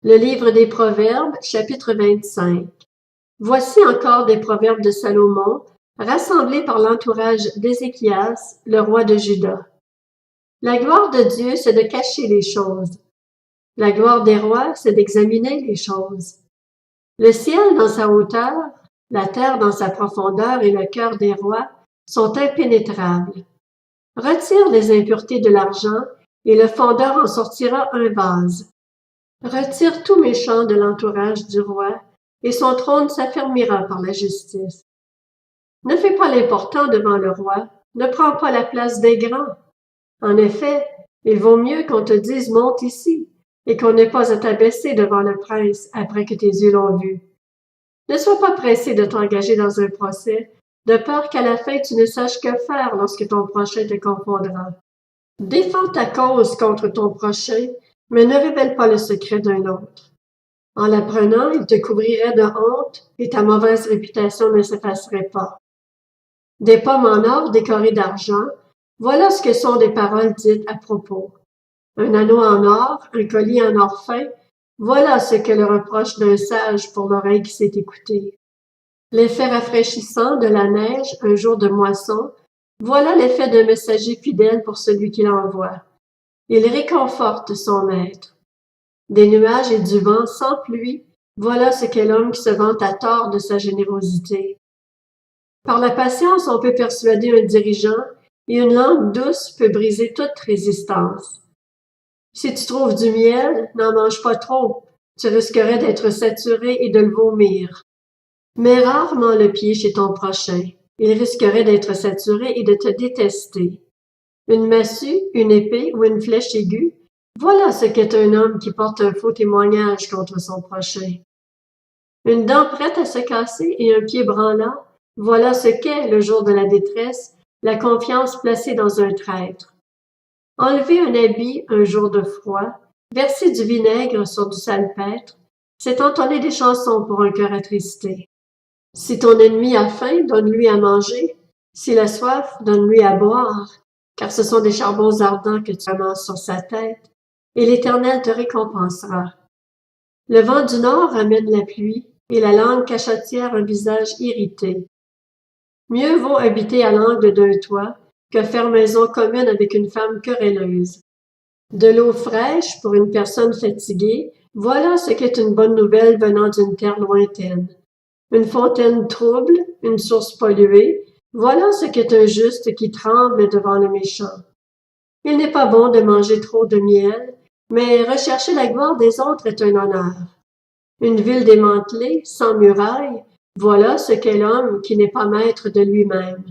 Le livre des Proverbes, chapitre 25. Voici encore des proverbes de Salomon, rassemblés par l'entourage d'Ézéchias, le roi de Juda. La gloire de Dieu, c'est de cacher les choses. La gloire des rois, c'est d'examiner les choses. Le ciel dans sa hauteur, la terre dans sa profondeur et le cœur des rois sont impénétrables. Retire les impuretés de l'argent, et le fondeur en sortira un vase. Retire tout méchant de l'entourage du roi, et son trône s'affermira par la justice. Ne fais pas l'important devant le roi, ne prends pas la place des grands. En effet, il vaut mieux qu'on te dise « monte ici » et qu'on n'ait pas à t'abaisser devant le prince après que tes yeux l'ont vu. Ne sois pas pressé de t'engager dans un procès, de peur qu'à la fin tu ne saches que faire lorsque ton prochain te confondra. Défends ta cause contre ton prochain, mais ne révèle pas le secret d'un autre. En l'apprenant, il te couvrirait de honte et ta mauvaise réputation ne s'effacerait pas. Des pommes en or décorées d'argent, voilà ce que sont des paroles dites à propos. Un anneau en or, un collier en or fin, voilà ce que le reproche d'un sage pour l'oreille qui s'est écoutée. L'effet rafraîchissant de la neige un jour de moisson, voilà l'effet d'un messager fidèle pour celui qui l'envoie. Il réconforte son maître. Des nuages et du vent sans pluie, voilà ce qu'est l'homme qui se vante à tort de sa générosité. Par la patience, on peut persuader un dirigeant, et une langue douce peut briser toute résistance. Si tu trouves du miel, n'en mange pas trop, tu risquerais d'être saturé et de le vomir. Mets rarement le pied chez ton prochain, il risquerait d'être saturé et de te détester. Une massue, une épée ou une flèche aiguë, voilà ce qu'est un homme qui porte un faux témoignage contre son prochain. Une dent prête à se casser et un pied branlant, voilà ce qu'est, le jour de la détresse, la confiance placée dans un traître. Enlever un habit un jour de froid, verser du vinaigre sur du salpêtre, c'est entonner des chansons pour un cœur attristé. Si ton ennemi a faim, donne-lui à manger. S'il a soif, donne-lui à boire, car ce sont des charbons ardents que tu amasses sur sa tête, et l'Éternel te récompensera. Le vent du nord amène la pluie, et la langue cachottière un visage irrité. Mieux vaut habiter à l'angle d'un toit que faire maison commune avec une femme querelleuse. De l'eau fraîche pour une personne fatiguée, voilà ce qu'est une bonne nouvelle venant d'une terre lointaine. Une fontaine trouble, une source polluée, voilà ce qu'est un juste qui tremble devant le méchant. Il n'est pas bon de manger trop de miel, mais rechercher la gloire des autres est un honneur. Une ville démantelée, sans murailles, voilà ce qu'est l'homme qui n'est pas maître de lui-même.